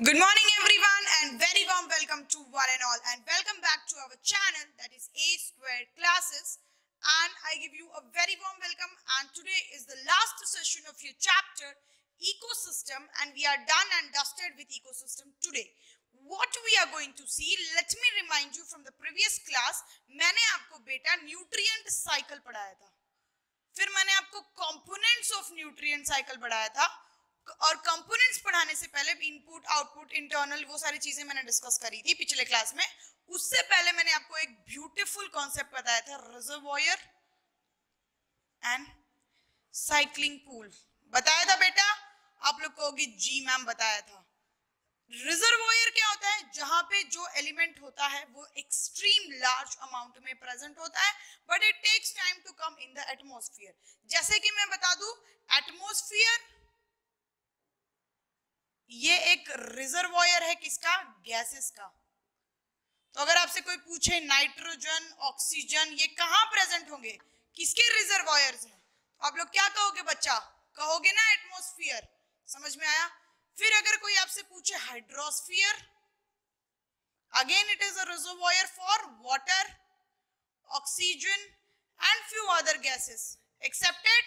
Good morning everyone and very warm welcome to one and all and welcome back to our channel that is A Squared Classes, and I give you a very warm welcome. And today is the last session of your chapter ecosystem and we are done and dusted with ecosystem today. What we are going to see, let me remind you from the previous class, मैंने आपको बेटा nutrient cycle पढ़ाया था, फिर मैंने आपको components of nutrient cycle पढ़ाया था और कंपोनेंट्स पढ़ाने से पहले इनपुट आउटपुट इंटरनल वो सारी चीजें मैंने डिस्कस करी थी पिछले क्लास में। उससे पहले मैंने आपको एक ब्यूटीफुल कॉन्सेप्ट बताया था, रिजर्वॉयर एंड साइक्लिंग पूल बताया था बेटा। आप लोग कहोगे जी मैम बताया था। रिजर्वॉयर क्या होता है? जहां पे जो एलिमेंट होता है वो एक्सट्रीम लार्ज अमाउंट में प्रेजेंट होता है but it takes time to come in the atmosphere. जैसे कि मैं बता दूं, एटमॉस्फेयर ये एक रिजर्वॉयर है किसका? गैसेस का। तो अगर आपसे कोई पूछे नाइट्रोजन ऑक्सीजन ये कहां प्रेजेंट होंगे, किसके रिजर्वॉयर्स हैं, तो आप लोग क्या कहोगे बच्चा? कहोगे ना एटमॉस्फेयर। समझ में आया? फिर अगर कोई आपसे पूछे hydrosphere, again it is a reservoir for water, oxygen and few other gases. Accepted?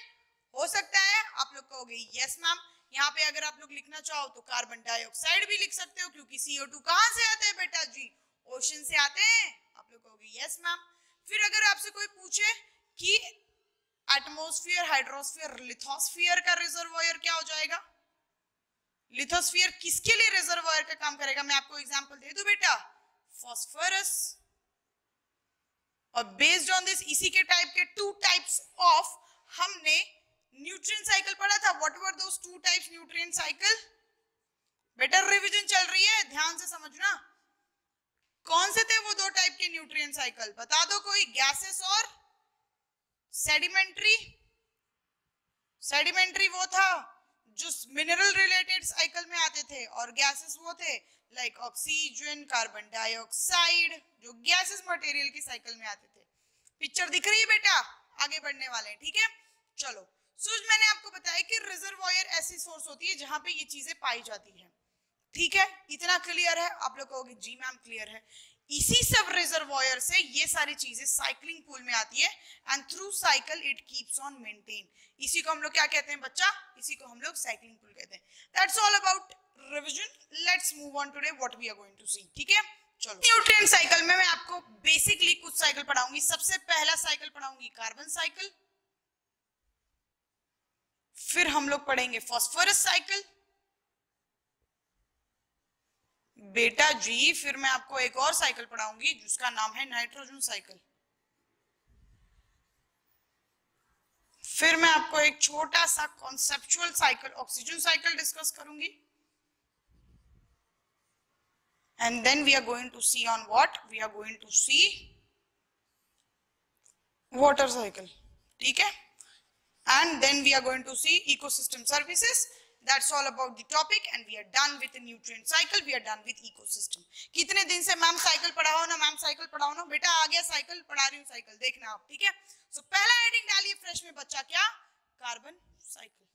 हो सकता है आप लोग कहोगे यस मैम। यहाँ पे अगर आप लोग लिखना चाहो तो कार्बन डाइऑक्साइड भी लिख सकते हो क्योंकि CO2 कहां से आते हैं बेटा जी? ओशन से आते हैं। आप लोग कहोगे यस मैम। फिर अगर आपसे कोई पूछे कि एटमॉस्फेयर, हाइड्रोस्फीयर, लिथोस्फीयर का रिजर्वॉयर क्या हो जाएगा? लिथोस्फीयर किसके लिए रिजर्वॉयर का काम करेगा? मैं आपको एग्जांपल दे दूं बेटा, फॉस्फोरस। और बेस्ड ऑन दिस इसी के टाइप के टू टाइप्स ऑफ हमने न्यूट्रिएंट साइकिल पढ़ा था। What were those two types nutrient cycle? बेटा रिवीजन चल रही है, ध्यान से समझना। कौन से थे वो दो टाइप के न्यूट्रिएंट साइकिल? बता दो कोई। गैसेस और सेडिमेंट्री। सेडिमेंट्री वो था जो मिनरल रिलेटेड साइकिल में आते थे और गैसेस वो थे लाइक ऑक्सीजन, कार्बन डाइऑक्साइड जो गैसेस मटेरियल की साइकिल में आते थे। पिक्चर दिख रही है बेटा? आगे बढ़ने वाले हैं, ठीक है। चलो मैंने आपको बताया कि रिजर्वॉयर ऐसी सोर्स होती है जहां पे ये चीजें पाई जाती हैं, ठीक है। इतना क्लियर है? आप लोग कहोगे जी मैम क्लियर है। इसी सब रिजर्वॉयर से ये सारी चीजें साइक्लिंग पूल में आती है and through cycle it keeps on maintain. इसी को हम लोग क्या कहते हैं बच्चा? इसी को हम लोग साइक्लिंग पूल कहते हैं। That's all about revision. Let's move on today what we are going to see, ठीक है। चलो, न्यूट्रिएंट साइकिल में मैं आपको बेसिकली कुछ साइकिल पढ़ाऊंगी। सबसे पहला साइकिल पढ़ाऊंगी कार्बन साइकिल, फिर हम लोग पढ़ेंगे फास्फोरस साइकिल बेटा जी, फिर मैं आपको एक और साइकिल पढ़ाऊंगी जिसका नाम है नाइट्रोजन साइकिल, फिर मैं आपको एक छोटा सा conceptual cycle oxygen cycle discuss करूंगी and then we are going to see on what we are going to see water cycle, ठीक है। And then we are going to see ecosystem services. That's all about the topic and we are done with the nutrient cycle. We are done with ecosystem. कितने दिन से ma'am cycle पढ़ाओ ना, ma'am cycle पढ़ाओ ना। बेटा आ गया cycle, पढ़ा रही हूँ साइकिल, देखना आप, ठीक है। So पहला हेडिंग डालिए फ्रेश में बच्चा, क्या? Carbon cycle.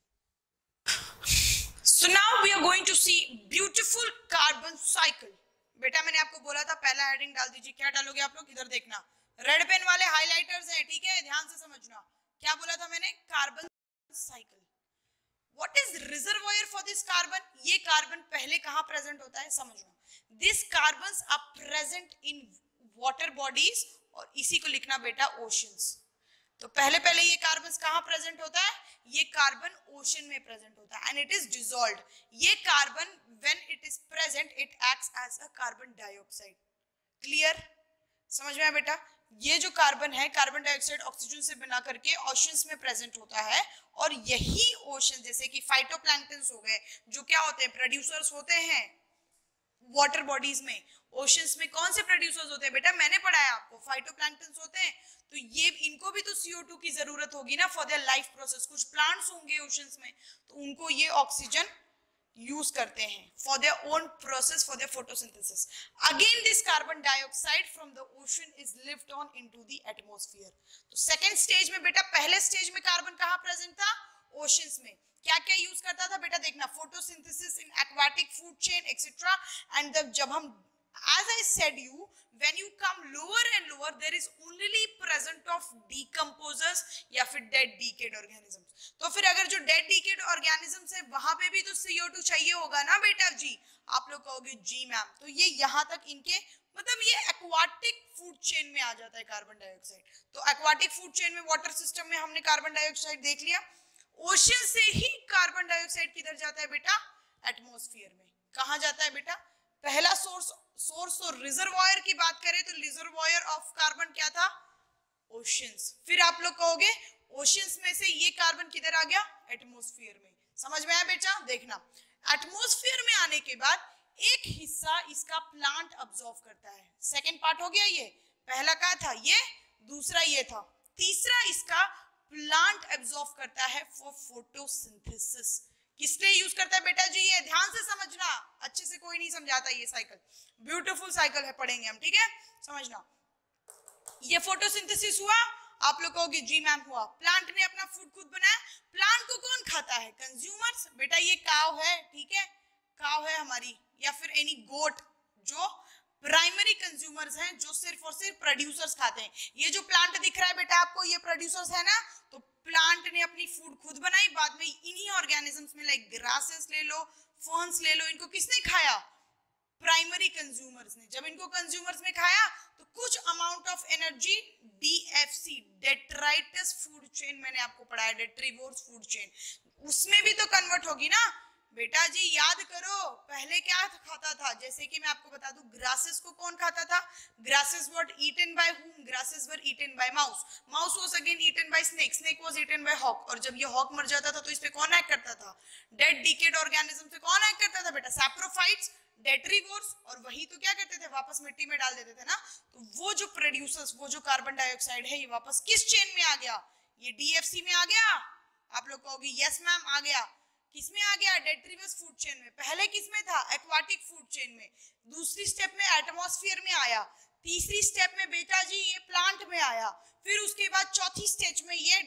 So now we are going to see beautiful carbon cycle. बेटा मैंने आपको बोला था पहला हेडिंग डाल दीजिए। क्या डालोगे आप लोग? इधर देखना, रेड पेन वाले हाइलाइटर्स हैं, ठीक है, ध्यान से समझना। क्या बोला था मैंने? Carbon cycle. What is reservoir for this carbon? ये कार्बन पहले कहां प्रेजेंट होता है समझना। This carbons are present in water bodies और इसी को लिखना बेटा ओशंस। तो पहले पहले ये कार्बन कहां प्रेजेंट होता है? ये कार्बन ओशन में प्रेजेंट होता है एंड इट इज डिसॉल्व्ड। ये carbon when it is present it acts as a carbon dioxide. Clear? समझ में आया बेटा? ये जो कार्बन है, कार्बन डाइऑक्साइड ऑक्सीजन से बना करके ओशंस में प्रेजेंट होता है और यही ओशन जैसे कि फाइटोप्लैंक्टन्स हो गए जो क्या होते हैं? प्रोड्यूसर्स होते हैं वाटर बॉडीज में। ओशंस में कौन से प्रोड्यूसर्स होते हैं बेटा? मैंने पढ़ाया आपको, फाइटोप्लैंक्टन्स होते हैं। तो ये इनको भी तो CO2 की जरूरत होगी ना फॉर देयर लाइफ प्रोसेस। कुछ प्लांट्स होंगे ओशंस में तो उनको ये ऑक्सीजन यूज करते हैं for their own process, for their photosynthesis. Again this carbon dioxide from the ocean is lift on into the atmosphere. तो सेकंड स्टेज में बेटा, पहले स्टेज में कार्बन कहां प्रेजेंट था? ओशंस में। क्या क्या यूज करता था बेटा, देखना, photosynthesis in aquatic food chain etcetera. And जब हम, as I said you, when you come lower and lower, there is only present of decomposers या फिर dead decayed organisms। तो फिर अगर जो dead decayed organisms है वहां पे भी तो CO2 चाहिए होगा ना बेटा जी। आप लोग कहोगे जी मैम, तो ये यहाँ तक इनके मतलब ये एक्वाटिक फूड चेन में आ जाता है कार्बन डाइऑक्साइड। तो एक्वाटिक फूड चेन में वाटर सिस्टम में हमने कार्बन डाइऑक्साइड देख लिया। ओशन से ही कार्बन डाइऑक्साइड किधर जाता है बेटा, एटमॉस्फेयर में। कहाँ जाता है बेटा, पहला सोर्स तो रिजर्वायर की बात करें तो रिजर्वायर ऑफ कार्बन क्या था, ओशंस। फिर आप लोग कहोगे ओशंस में से ये कार्बन किधर आ गया, एटमॉस्फेयर में। समझ में आया बेटा, देखना, एटमॉस्फेयर में आने के बाद एक हिस्सा इसका प्लांट अब्सॉर्ब करता है। सेकंड पार्ट हो गया ये, पहला क्या था ये, दूसरा ये था, तीसरा इसका प्लांट एब्सॉर्ब करता है फॉर फोटोसिंथेसिस। किस लिए यूज करता है बेटा जी, ये ध्यान से समझना, अच्छे से कोई नहीं समझाता ये साइकिल, ब्यूटीफुल साइकिल है, पढ़ेंगे हम, ठीक है, समझना। ये फोटोसिंथेसिस हुआ, आप लोग कहोगे जी मैम हुआ। प्लांट ने अपना फूड खुद बनाया। प्लांट को कौन खाता है, कंज्यूमर्स। बेटा ये काव है, ठीक है, काव है हमारी, या फिर एनी गोट, जो प्राइमरी कंज्यूमर्स हैं, जो सिर्फ और सिर्फ प्रोड्यूसर्स खाते हैं। ये जो प्लांट दिख रहा है बेटा आपको, ये प्रोड्यूसर्स है ना। तो प्लांट ने अपनी फूड खुद बनाई, बाद में इन्हीं ऑर्गेनिजम्स में लाइक ग्रासेस ले लो, फर्न्स ले लो, इनको किसने खाया, प्राइमरी कंज्यूमर्स ने। जब इनको कंज्यूमर्स में खाया तो कुछ amount of energy DFC, detritus food chain, मैंने आपको पढ़ाया डेट्रीवोर्स फूड चेन, उसमें भी तो कन्वर्ट होगी ना बेटा जी। याद करो पहले क्या खाता था, जैसे कि मैं आपको बता दूं, ग्रासेस को कौन खाता था, grasses were eaten by whom, grasses were eaten by mouse, mouse was again eaten by snake, snake was eaten by hawk. और जब ये हॉक मर जाता था तो इस पे कौन एक्ट करता था, डेड डिकेड ऑर्गेनिज्म पे कौन एक्ट करता था बेटा, सैप्रोफाइट्स, डेट्रीवोर्स। और वही तो क्या करते थे, वापस मिट्टी में डाल देते थे ना। तो वो जो प्रोड्यूसर्स, वो जो कार्बन डाइऑक्साइड है, ये वापस किस चेन में आ गया, ये DFC में आ गया। आप लोग कहोगे यस मैम आ गया। किसमें आ गया, डेट्रीवस फूड चेन में। पहले किसमें था, एक्वाटिक फूड चेन में। दूसरी स्टेप में एटमॉस्फेयर में आया। तीसरी स्टेप में बेटा जी ये प्लांट में आया। फिर उसके बाद चौथी स्टेज में ये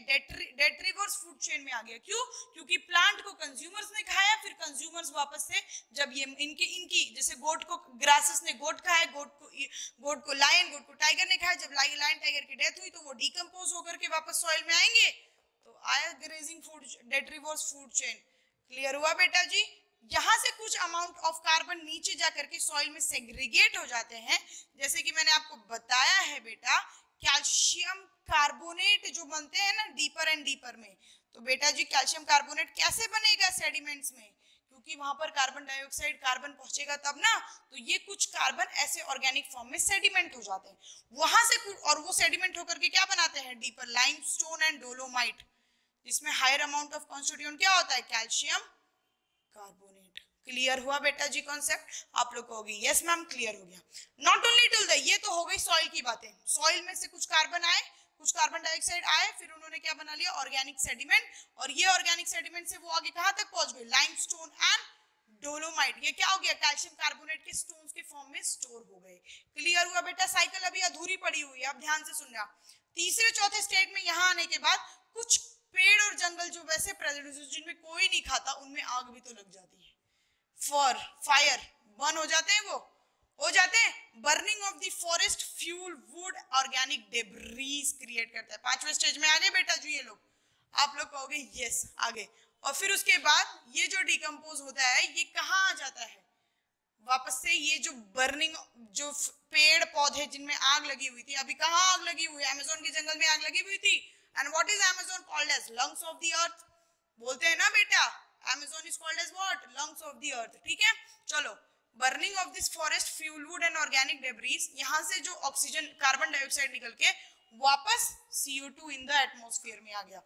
डेट्रीवर्स फूड चेन में आ गया। क्यों, क्योंकि प्लांट को कंज्यूमर्स ने खाया, फिर कंज्यूमर्स वापस से जब ये इनकी जैसे गोट को ग्रासेस ने गोट खाया, गोट को लायन, गोट को टाइगर ने खाया। जब लायन टाइगर की डेथ हुई तो वो डिकम्पोज होकर के वापस सॉइल में आएंगे, तो आया grazing food, detritus food chain. Clear हुआ बेटा जी। यहाँ से कुछ अमाउंट ऑफ कार्बन नीचे जाकर के सॉइल में सेग्रीगेट हो जाते हैं। जैसे कि मैंने आपको बताया है बेटा, कैल्शियम कार्बोनेट जो बनते हैं ना डीपर एंड डीपर में, तो बेटा जी कैल्शियम कार्बोनेट कैसे बनेगा सेडिमेंट्स में, क्योंकि वहां पर कार्बन डाइऑक्साइड, कार्बन पहुंचेगा तब ना। तो ये कुछ कार्बन ऐसे ऑर्गेनिक फॉर्म में सेडिमेंट हो जाते हैं वहां से, और वो सेडिमेंट होकर के क्या बनाते हैं, डीपर लाइमस्टोन एंड डोलोमाइट, जिसमें हायर अमाउंट ऑफ कॉन्स्टिट्यूएंट क्या होता है, कैल्शियम कार्बोनेट। क्लियर हुआ बेटा जी कॉन्सेप्ट। आप लोग कहोगे यस मैम क्लियर हो गया। नॉट ओनली टू द, ये तो हो गई सॉइल की बातें। सॉइल में से कुछ कार्बन आए, कुछ कार्बन डाइऑक्साइड आए, फिर उन्होंने क्या बना लिया, ऑर्गेनिक सेडिमेंट। और ये ऑर्गेनिक सेडिमेंट से वो आगे कहां तक पहुंच गए, लाइमस्टोन एंड डोलोमाइट। ये क्या हो गया, कैल्शियम कार्बोनेट के स्टोन्स के फॉर्म में स्टोर हो गए। क्लियर हुआ बेटा। साइकिल अभी अधूरी पड़ी हुई है, आप ध्यान से सुनना। तीसरे चौथे स्टेज में यहां आने के बाद कुछ पेड़ और जंगल जो वैसे प्रेजेंट जिनमें कोई नहीं खाता, उनमें आग भी तो लग जाती है, फॉर फायर बर्न हो जाते हैं, वो हो जाते हैं। Burning of the forest fuel wood organic debris create करता है। पांचवें स्टेज में आ गए बेटा जी ये लोग। आप लोग कहोगे यस आगे। और फिर उसके बाद ये जो डिकम्पोज होता है ये कहाँ आ जाता है, वापस से ये जो बर्निंग, जो पेड़ पौधे जिनमें आग लगी हुई थी, अभी कहाँ आग लगी हुई है, अमेज़न के जंगल में आग लगी हुई थी। And what is Amazon called as? Lungs of the earth. बोलते हैं ना बेटा, Amazon is called as what? Lungs of the earth. ठीक है, चलो। Burning of this forest fuel wood and organic debris, यहाँ से जो ऑक्सीजन, कार्बन डाइऑक्साइड निकल के वापस CO2 in the atmosphere में आ गया।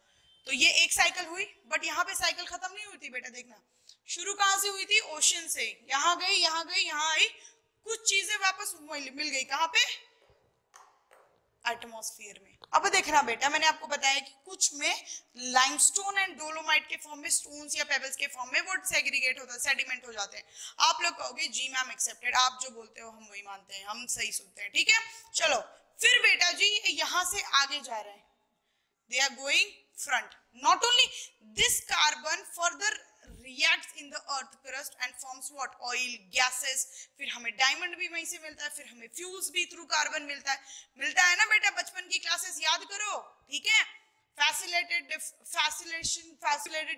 तो ये एक साइकिल हुई, बट यहाँ पे साइकिल खत्म नहीं हुई थी बेटा। देखना शुरू कहाँ से हुई थी, ओशन से। यहाँ गई, यहाँ गई, यहाँ आई, कुछ चीजें वापस मिल गई, कहाँ पे, एटमॉस्फेयर में। अब देखना बेटा, मैंने आपको बताया कि कुछ में लाइमस्टोन एंड डोलोमाइट के फॉर्म में, स्टोन्स या पेबल्स के फॉर्म में वो सेग्रीगेट होता है, सेडिमेंट हो जाते हैं। आप लोग कहोगे जी मैम एक्सेप्टेड, आप जो बोलते हो हम वही मानते हैं, हम सही सुनते हैं, ठीक है। चलो फिर बेटा जी यहाँ से आगे जा रहे हैं, they are going front. Not only this carbon further reacts in the earth crust and forms what? Oil, gases. फिर हमें डायमंड भी वहीं से मिलता है, फिर हमें फ्यूल्स भी थ्रू कार्बन मिलता है ना बेटा? बचपन की क्लासेस याद करो, ठीक है? फैसिलेटेड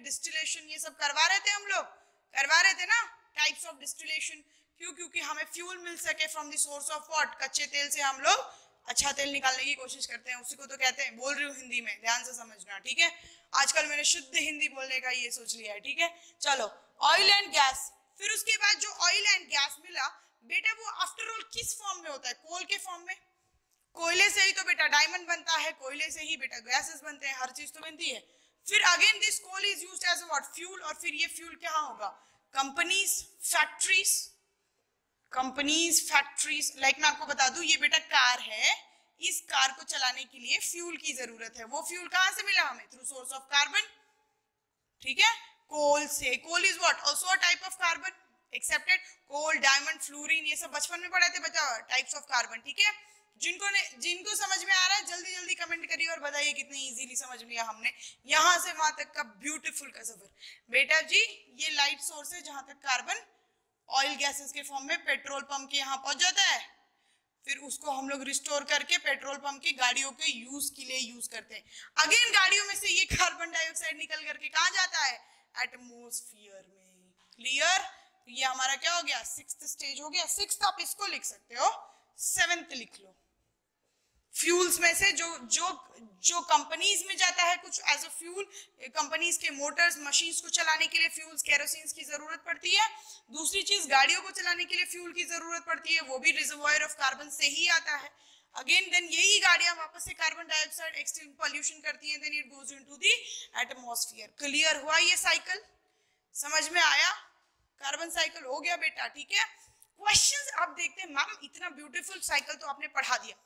डिस्टिलेशन ये सब करवा रहे थे हम लोग, करवा रहे थे ना? टाइप्स ऑफ डिस्टिलेशन, क्योंकि हमें फ्यूल मिल सके from the source of what? कच्चे तेल से हम लोग अच्छा तेल निकालने की कोशिश करते हैं, उसी को तो कहते हैं, बोल रही हूँ हिंदी में, ध्यान से समझना, ठीक है? आजकल मैंने शुद्ध हिंदी बोलने का ये सोच लिया है, ठीक है? चलो, ऑयल एंड गैस। फिर उसके बाद जो ऑयल एंड गैस मिला बेटा, वो आफ्टर ऑल किस फॉर्म में होता है? कोल के फॉर्म में। कोयले से ही तो बेटा डायमंड बनता है, कोयले से ही बेटा गैसेस बनते हैं, हर चीज तो बनती है। फिर again this coal is used as what? Fuel. और फिर ये फ्यूल क्या होगा? Companies, factories. लाइक मैं आपको बता दूं, ये बेटा कार है, इस कार को चलाने के लिए फ्यूल की जरूरत है। वो फ्यूल कहां से मिला हमें? थ्रू सोर्स ऑफ कार्बन, ठीक है? कोल से। Coal is what? Also a type of carbon, accepted. Coal, diamond, fluorine, ये सब बचपन में पढ़े थे बच्चा, टाइप्स ऑफ कार्बन, ठीक है? जिनको समझ में आ रहा है जल्दी जल्दी कमेंट करिए और बताइए कितनी इजीली समझ लिया हमने यहां से वहां तक का ब्यूटीफुल का सफर। बेटा जी ये लाइट सोर्स है जहां तक कार्बन ऑयल गैसेस के फॉर्म में पेट्रोल पंप के यहाँ पहुंच जाता है, फिर उसको हम लोग रिस्टोर करके पेट्रोल पंप की गाड़ियों के यूज के लिए यूज करते हैं। अगेन गाड़ियों में से ये कार्बन डाइऑक्साइड निकल करके कहाँ जाता है? एटमॉस्फेयर में। क्लियर? ये हमारा क्या हो गया? सिक्स्थ स्टेज हो गया। सिक्स्थ आप इसको लिख सकते हो, सेवेंथ लिख लो। फ्यूल्स में से जो कंपनीज में जाता है कुछ एज अ फ्यूल, कंपनीज के मोटर्स, मशीन्स को चलाने के लिए फ्यूल्स, केरोसिन की जरूरत पड़ती है। दूसरी चीज, गाड़ियों को चलाने के लिए फ्यूल की जरूरत पड़ती है, वो भी रिजर्वॉयर ऑफ कार्बन से ही आता है। अगेन देन यही गाड़ियां वापस से कार्बन डाइऑक्साइड एक्सटेंड पॉल्यूशन करती हैं, then it goes into the atmosphere. Clear हुआ ये साइकिल? समझ में आया? कार्बन साइकिल हो गया बेटा, ठीक है? क्वेश्चंस आप देखते हैं, मैम इतना ब्यूटीफुल साइकिल तो आपने पढ़ा दिया।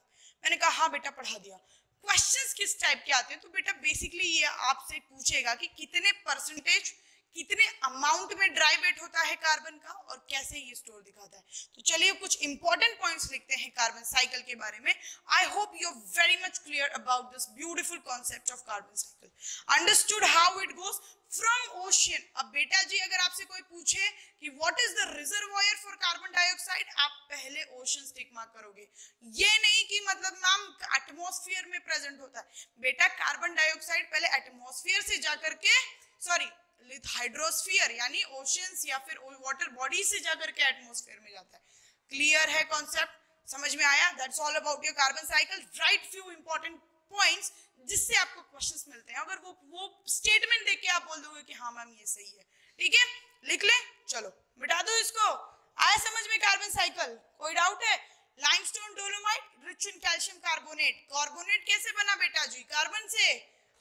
मैंने कहा हाँ बेटा पढ़ा दिया। क्वेश्चंस किस टाइप के आते हैं? तो बेटा बेसिकली ये आपसे पूछेगा कि कितने परसेंटेज, कितने अमाउंट में ड्राई वेट होता है कार्बन का और कैसे ये स्टोर दिखाता है। तो चलिए कुछ इंपॉर्टेंट पॉइंट्स लिखते हैं कार्बन साइकिल के बारे में। I hope you are very much clear about this beautiful concept of carbon cycle, understood how it goes from ocean. अब बेटा जी अगर आपसे कोई पूछे कि what is the reservoir for carbon dioxide, आप पहले ओशन टिक मार्क करोगे। ये नहीं कि मतलब मैम एटमॉस्फेयर में प्रेजेंट होता है। बेटा कार्बन डाइऑक्साइड पहले एटमॉस्फेयर से जाकर के, सॉरी हाइड्रोस्फीयर यानी ओशियंस या फिर वाटर बॉडी से जाकर के एटमॉस्फेयर में जाता है। क्लियर है कॉन्सेप्ट? समझ में आया? That's all about your carbon cycle. Right few important points जिससे आपको क्वेश्चंस मिलते हैं। अगर वो स्टेटमेंट देख के आप बोल दोगे कि हाँ मैम ये सही है, ठीक है? लिख ले। चलो मिटा दो इसको। आया समझ में कार्बन साइकिल? कोई डाउट है? Limestone dolomite rich in calcium carbonate. Carbonate कैसे बना बेटा जी? कार्बन से।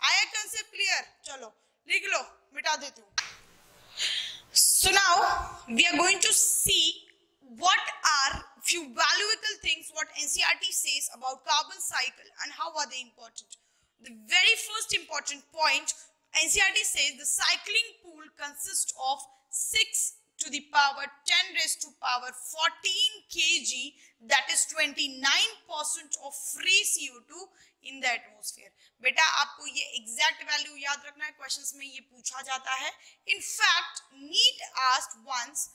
आया कंसेप्ट क्लियर? चलो लिख लो, मिटा देती हूँ। So now we are going to see what are few valuable things what NCERT says about carbon cycle and how are they important. The very first important point, NCERT says the cycling pool consists of 6 to the power 10 raised to power 14 kg, that is 29% of free CO2 in the atmosphere. बेटा आपको ये exact value याद रखना है, questions में ये पूछा जाता है। In fact, NEET asked once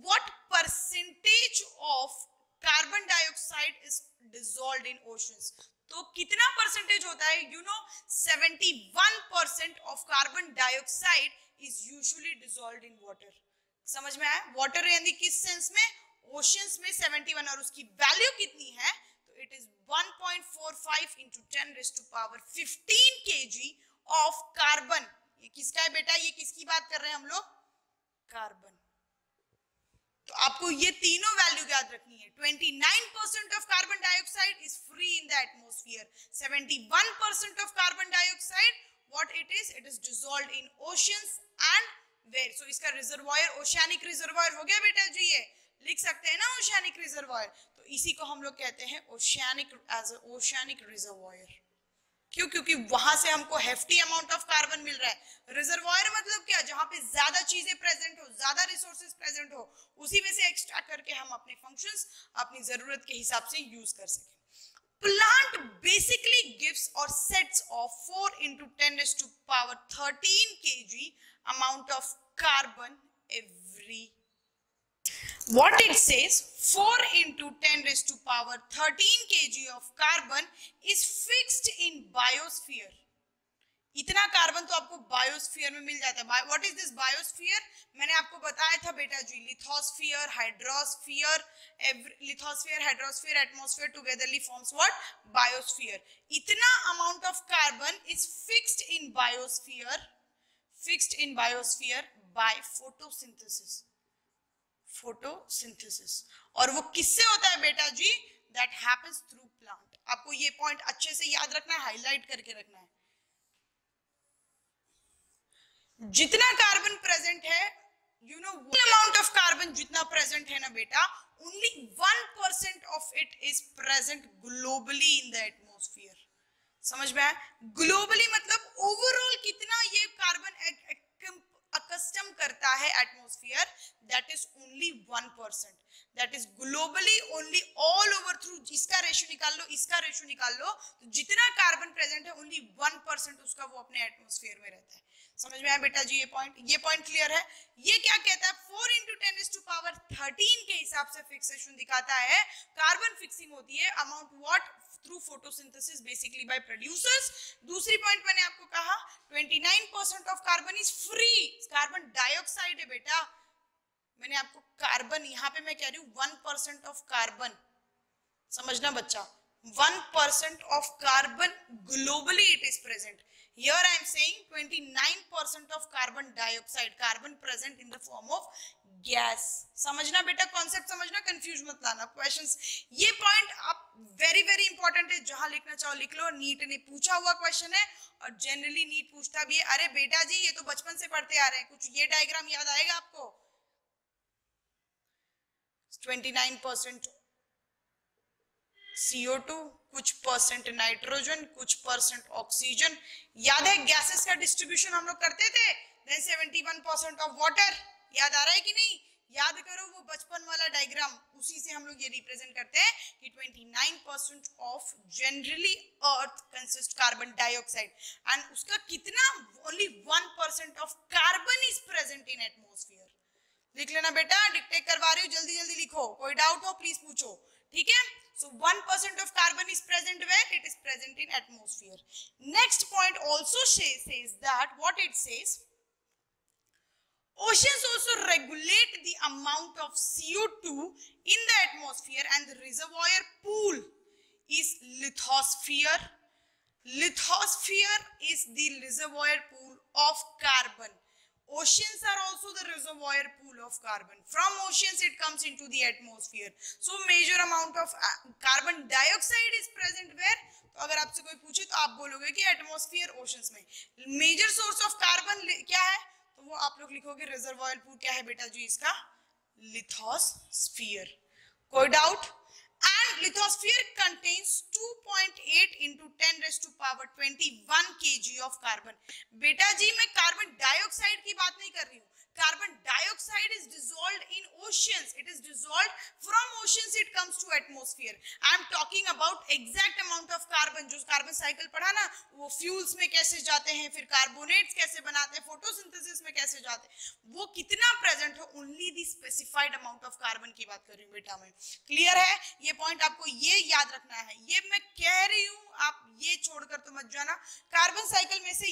what percentage of carbon dioxide is dissolved in oceans. तो कितना परसेंटेज होता है? You know 71% of carbon dioxide is usually dissolved in water. समझ में आया? वाटर यानी किस सेंस में? ओशियंस में 71, और उसकी वैल्यू कितनी है? तो it is 1.45 into 10 raised to power 15 kg of carbon. ये किसका है बेटा? ये किसकी बात कर रहे हैं हम लोग? कार्बन। तो आपको ये तीनों वैल्यू याद रखनी है। 29% of carbon dioxide is free in the atmosphere. 71% of carbon dioxide, what it is dissolved in oceans and where? So इसका रिजर्वॉयर ओशियानिक रिजर्वॉयर हो गया बेटा जी। ये लिख सकते हैं ना ओशियानिक रिजर्वॉयर, तो इसी को हम लोग कहते हैं oceanic, as a oceanic reservoir. क्यों? क्योंकि वहां से हमको हेफ्टी अमाउंट ऑफ कार्बन मिल रहा है। रिजर्वॉयर मतलब क्या? जहां पे ज्यादा चीजें प्रेजेंट हो, ज्यादा रिसोर्सेज प्रेजेंट हो, उसी में से एक्सट्रैक्ट करके हम अपने फंक्शंस अपनी जरूरत के हिसाब से यूज कर सकें। Plant basically gives or sets off 4 into 10 raised to power 13 kg amount of carbon every. What it says, 4 into 10 raised to power 13 kg of carbon is fixed in biosphere. इतना carbon तो आपको biosphere में मिल जाता है. What is this biosphere? मैंने आपको बताया था बेटा जी, lithosphere, hydrosphere, lithosphere, hydrosphere, atmosphere togetherly forms what? Biosphere. इतना amount of carbon is fixed in biosphere, fixed in biosphere by photosynthesis. Photosynthesis. और वो किससे होता है बेटा जी? That happens through plant. आपको ये पॉइंट अच्छे से याद रखना है, हाईलाइट करके रखना है. जितना कार्बन प्रेजेंट है, you know amount of carbon जितना प्रेजेंट है ना बेटा, only 1% of it is present globally in the atmosphere. समझ में आया? ग्लोबली मतलब ओवरऑल कितना ये कार्बन अकस्टम करता है atmosphere, that is only 1%. That is globally only all over through. इसका रेशियो निकाल लो, इसका रेशियो निकाल लो, तो जितना कार्बन प्रेजेंट है ओनली 1% उसका वो अपने एटमॉस्फेयर में रहता है. समझ में आया बेटा जी? ये पॉइंट क्लियर है? ये क्या कहता है? 4 into 10 raised to power 13 के हिसाब से फिक्सेशन दिखाता है. कार्बन फिक्सिंग होती है amount what? Through photosynthesis, basically bye producers. दूसरी पॉइंट मैंने आपको कहा 29% of carbon is free. Carbon dioxide है बेटा. मैंने आपको कार्बन, यहाँ पे मैं कह रही हूँ 1% ऑफ कार्बन. समझना बच्चा, 1% of carbon globally it is present. Here I am saying 29% of carbon dioxide, carbon present in the form of gas. समझना बेटा, कॉन्सेप्ट समझना, कंफ्यूज मत लाना. क्वेश्चंस, ये पॉइंट आप वेरी वेरी इंपॉर्टेंट है, जहां लिखना चाहो लिख लो. नीट ने पूछा हुआ क्वेश्चन है और जनरली नीट पूछता भी है. अरे बेटा जी ये तो बचपन से पढ़ते आ रहे हैं, कुछ ये डायग्राम याद आएगा आपको? 29% CO2, कुछ परसेंट नाइट्रोजन, कुछ परसेंट ऑक्सीजन. याद है गैसेस का डिस्ट्रीब्यूशन हम लोग करते थे? Then 71% of water. याद आ रहा है कि नहीं? याद करो वो बचपन वाला डायग्राम, उसी से हम लोग ये रिप्रेजेंट करते हैं कि 29% of generally earth consist carbon dioxide, and उसका कितना? Only 1% of carbon is present in atmosphere. लिख लेना बेटा, डिक्टेट करवा रही हूँ, जल्दी जल्दी लिखो. कोई डाउट हो प्लीज पूछो, ठीक है? So 1% of carbon is present where? It is present in atmosphere. Next point also says that, what it says, oceans also regulate the amount of CO2 in the atmosphere, and the reservoir pool is lithosphere. Lithosphere is the reservoir pool of carbon. Oceans are also the reservoir pool of carbon. From oceans it comes into the atmosphere. So major amount of carbon dioxide is present where? तो अगर आपसे कोई पूछे तो आप बोलोगे कि atmosphere, oceans में. मेजर सोर्स ऑफ कार्बन क्या है? तो वो आप लोग लिखोगे रिजर्वायर पूल. क्या है बेटा जी इसका? लिथोस्फीयर. कोई doubt? And lithosphere contains 2.8 into 10 raised to power 21 kg of carbon. बेटा जी मैं कार्बन डाइऑक्साइड की बात नहीं कर रही हूँ. Carbon dioxide is dissolved in oceans. It is dissolved from oceans. It comes to atmosphere. I am talking about exact amount of carbon. जो carbon cycle पढ़ा ना, वो फ्यूल्स में कैसे जाते हैं, फिर कार्बोनेट्स कैसे बनाते हैं, फोटोसिंथेसिस में कैसे जाते हैं, वो कितना प्रेजेंट हो, only the specified amount of carbon की बात कर रही हूँ बेटा मैं. क्लियर है? ये पॉइंट आपको ये याद रखना है. ये मैं कह रही हूँ, आप ये छोड़कर तो मत जाना. कार्बन साइकिल में से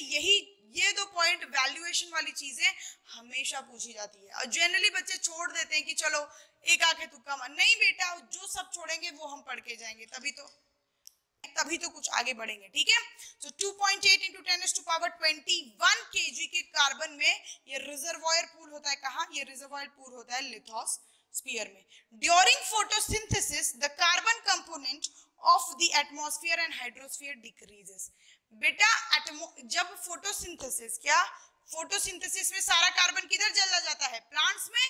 ये दो पॉइंट वैल्यूएशन वाली चीजें हमेशा पूछी जाती है, और जनरली बच्चे छोड़ देते हैं कि चलो एक आंखें तुक्का मार. नहीं बेटा, जो सब छोड़ेंगे वो हम पढ़ के जाएंगे, तभी तो कुछ आगे बढ़ेंगे. ठीक है? सो 2.8 into 10 raised to power 21 kg के कार्बन में ये रिजर्वायर पूल होता है. कहाँ? ये रिजर्वायर पूल होता है लिथोस्फीयर में. During photosynthesis the carbon component of the atmosphere and hydrosphere decreases. बेटा जब फोटोसिंथेसिस, क्या फोटोसिंथेसिस में सारा कार्बन किधर चला जाता है? प्लांट्स में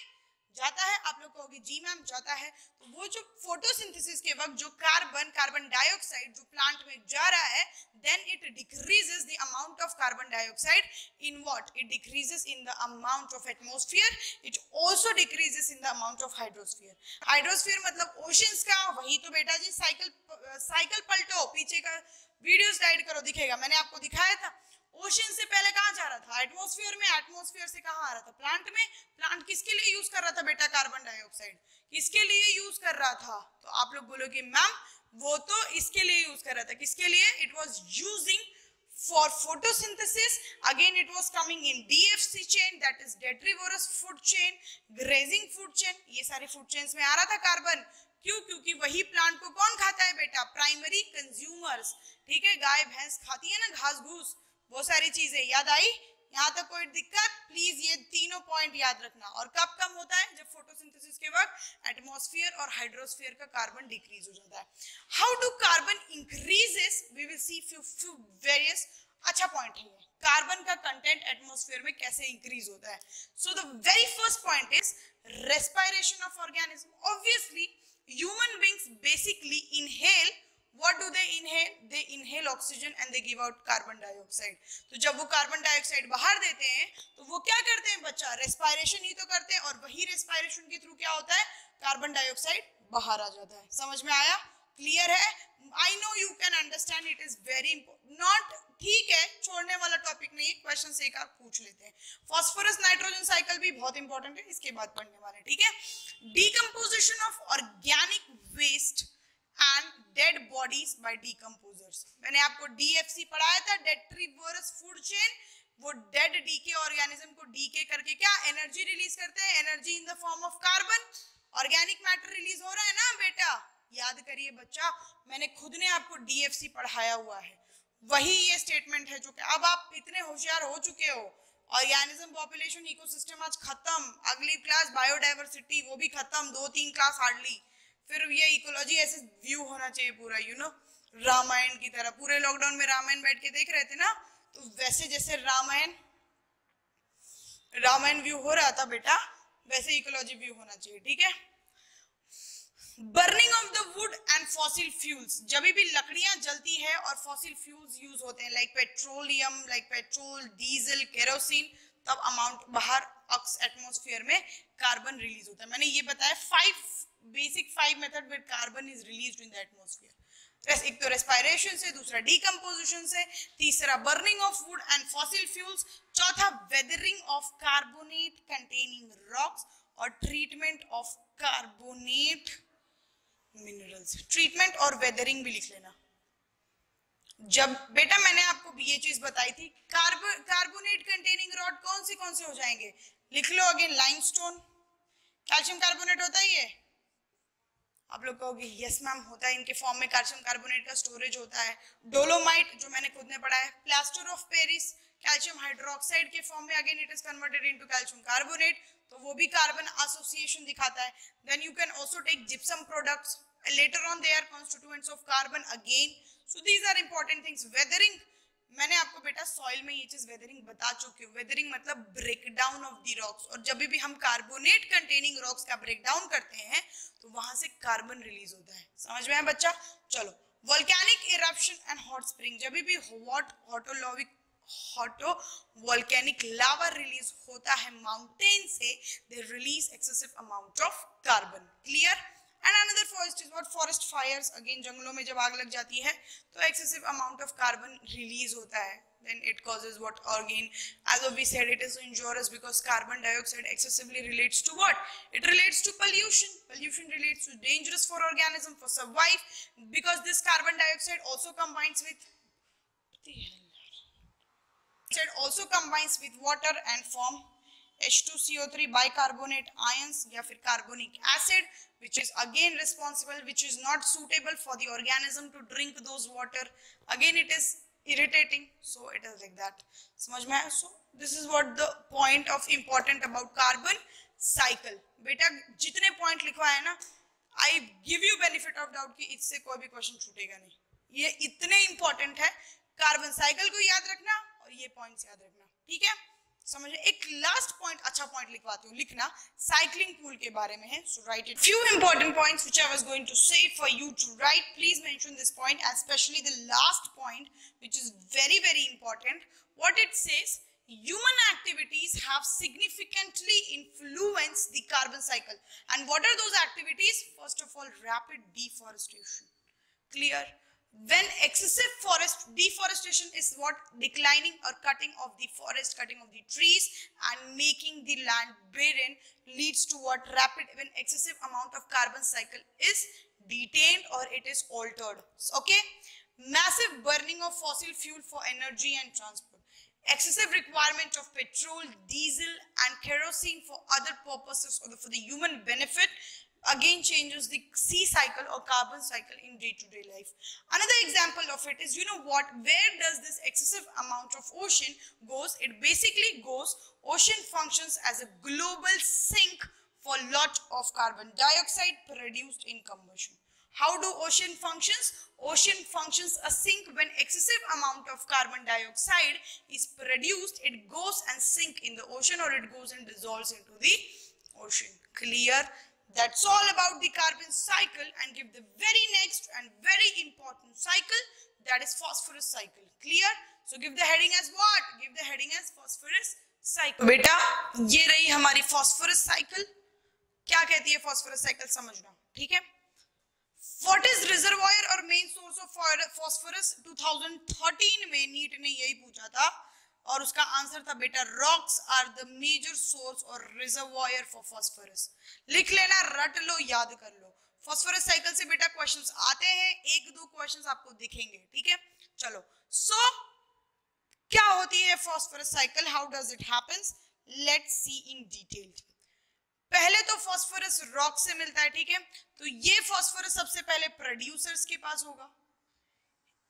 जाता है. आप लोग कहोगे जी मैम जाता है. तो वो जो फोटोसिंथेसिस के वक्त जो कार्बन डाइऑक्साइड जो प्लांट में जा रहा है, then it decreases the amount of carbon dioxide in what? It decreases in the amount of atmosphere. It also decreases in the amount of hydrosphere. Hydrosphere मतलब ओशंस का. वही तो बेटा जी, साइकिल पलटो, पीछे का वीडियोस गाइड करो, दिखेगा. मैंने आपको दिखाया था ओशन से पहले कहाँ जा रहा था? एटमॉस्फेयर में। एटमॉस्फेयर से कहाँ आ रहा था? प्लांट में। प्लांट किसके लिए यूज कर रहा था बेटा कार्बन डाइऑक्साइड? किसके लिए यूज कर रहा था? तो आप लोग बोलोगे मैम वो तो इसके लिए यूज कर रहा था। किसके लिए? It was using for photosynthesis. Again it was coming in DFC chain, that is detrivorous food chain, grazing food chain. ये सारे food chains में आ रहा था कार्बन। क्यों? क्योंकि वही प्लांट को कौन खाता है बेटा? Primary consumers. ठीक है, गाय भैंस खाती है ना घास घूस, वो सारी चीजें। याद आई? यहाँ तक कोई दिक्कत? प्लीज ये तीनों पॉइंट याद रखना। और कब कम होता है? जब फोटोसिंथेसिस के वक्त एटमॉस्फेयर और हाइड्रोस्फीयर का कार्बन डिक्रीज हो जाता है। How do carbon increases? We will see few various. अच्छा पॉइंट है ये, कार्बन का कंटेंट एटमॉस्फेयर में कैसे इंक्रीज होता है। So the very first point is respiration of organism. Obviously human beings basically inhale, what do they inhale? They inhale oxygen and they give out carbon dioxide. तो जब वो carbon dioxide बाहर देते हैं तो वो क्या करते हैं बच्चा? रेस्पिरेशन ही तो करते हैं, और वही रेस्पिरेशन के थ्रू क्या होता है? कार्बन डाइऑक्साइड बाहर आ जाता है। समझ में आया? क्लियर है? I know you can understand, it is very important. Not, ठीक है, छोड़ने वाला टॉपिक नहीं, क्वेश्चन से एक आप पूछ लेते हैं। फास्फोरस नाइट्रोजन साइकिल भी बहुत इंपॉर्टेंट है, इसके बाद पढ़ने वाले। ठीक है, decomposition of organic waste and dead bodies by decomposers. मैंने आपको DFC पढ़ाया था, detrivorous food chain। वो डेड डीके ऑर्गेनिज्म को डीके करके क्या एनर्जी रिलीज करते हैं? Energy in the form of carbon. Organic matter release हो रहा है ना बेटा? याद करिए बच्चा, मैंने खुद ने आपको DFC पढ़ाया हुआ है। वही ये स्टेटमेंट है जो कि अब आप इतने होशियार हो चुके हो। ऑर्गेनिज्म, पॉपुलेशन, इकोसिस्टम आज खत्म। अगली क्लास बायोडाइवर्सिटी, वो भी खत्म। 2-3 क्लास हार्डली। फिर ये इकोलॉजी ऐसे व्यू होना चाहिए पूरा, यू नो, रामायण की तरह। पूरे लॉकडाउन में रामायण बैठ के देख रहे थे ना, तो वैसे जैसे रामायण व्यू हो रहा था बेटा, वैसे इकोलॉजी व्यू होना चाहिए। ठीक है, burning of the wood and fossil fuels. जब भी लकड़ियां जलती है और फॉसिल फ्यूल्स यूज होते हैं, like petroleum, like petrol, diesel, kerosene, तब अमाउंट बाहर एटमॉस्फेयर में कार्बन रिलीज होता है। मैंने ये बताया 5 method with carbon is released in the atmosphere. एक तो रेस्पिरेशन से, दूसरा डीकंपोजिशन से, तीसरा burning of wood and fossil fuels, चौथा weathering of carbonate containing rocks, और treatment of carbonate minerals. Treatment और वेदरिंग भी लिख लेना। जब बेटा मैंने आपको ये चीज बताई थी, कार्बोनेट कंटेनिंग रॉड कौन से हो जाएंगे? लिख लो अगेन, लाइमस्टोन, कैल्शियम कार्बोनेट होता है ये। आप लोग कहोगे यस मैम होता है, इनके फॉर्म में कैल्शियम कार्बोनेट का स्टोरेज होता है। डोलोमाइट, जो मैंने खुद ने पढ़ा है। Plaster of Paris, calcium hydroxide के फॉर्म में, again it is converted into calcium carbonate, तो वो भी कार्बन एसोसिएशन दिखाता है। Then you can also take gypsum products, later on they are constituents of carbon again. So these are important things. Weathering, मैंने आपको बेटा soil में ये चीज वेदरिंग बता चुकी हूँ। वेदरिंग मतलब ब्रेकडाउन ऑफ द रॉक्स, और जब भी हम कार्बोनेट कंटेनिंग रॉक्स का ब्रेकडाउन करते हैं तो वहां से कार्बन रिलीज होता है। समझ में आया बच्चा? चलो, volcanic eruption and hot spring. जब भी वोल्केनिक लावा रिलीज होता है माउंटेन से, they release excessive amount of carbon. Clear? And another forest is what? Forest fires. Again, जंगलों में जब आग लग जाती है तो excessive amount of carbon release होता है. Then it causes what? Again, as we said, it is injurious because carbon dioxide excessively relates to what? It relates to pollution. Pollution relates to dangerous for organism for survive because this carbon dioxide also combines with water and form H2CO3 bicarbonate ions या फिर carbonic acid, which is again responsible, which is not suitable for the organism to drink those water. Again, it is irritating, so it is like that. समझ में आया? So this is what the point of important about carbon cycle. बेटा जितने point लिखवाए ना, I give you benefit of doubt कि इससे कोई भी question छूटेगा नहीं। ये इतने important है, कार्बन साइकिल को याद रखना और ये पॉइंट्स याद रखना। ठीक है, समझे? एक लास्ट पॉइंट, अच्छा पॉइंट लिखवाती हूँ, लिखना साइक्लिंग पूल के बारे में है। So write it. Few important points which I was going to say for you to write. Please mention this point, especially the last point which is very very important. What it says, human activities have significantly influenced the carbon cycle. And what are those activities? First of all, rapid deforestation. Clear? when excessive forest deforestation is what? Declining or cutting of the forest, cutting of the trees and making the land barren leads to what? Rapid, when excessive amount of carbon cycle is detained or it is altered. Okay, massive burning of fossil fuel for energy and transport, excessive requirement of petrol, diesel and kerosene for other purposes or for the human benefit again changes the sea cycle or carbon cycle in day-to-day life. Another example of it is, you know what, where does this excessive amount of ocean goes? It basically goes, ocean functions as a global sink for lot of carbon dioxide produced in combustion. How do ocean functions? Ocean functions a sink. When excessive amount of carbon dioxide is produced, it goes and sink in the ocean or it goes and dissolves into the ocean. Clear? That's all about the carbon cycle, and give the very next and very important cycle, that is phosphorus cycle. Clear? So give the heading as what? Give the heading as phosphorus cycle. बेटा ये रही हमारी phosphorus cycle. क्या कहती है phosphorus cycle समझना, ठीक है? What is reservoir और main source of phosphorus? 2013 में नीट ने यही पूछा था और उसका आंसर था बेटा rocks are the major source और रिजर्वायर फॉर फास्फोरस. लिख लेना, रट लो, याद कर लो. फास्फोरस साइकिल से बेटा क्वेश्चंस आते हैं, एक दो क्वेश्चंस आपको दिखेंगे, ठीक है? चलो, सो क्या होती है phosphorus cycle, how does it happens, let's see in detail. पहले तो फास्फोरस रॉक से मिलता है, ठीक है? तो ये फास्फोरस सबसे पहले प्रोड्यूसर्स के पास होगा.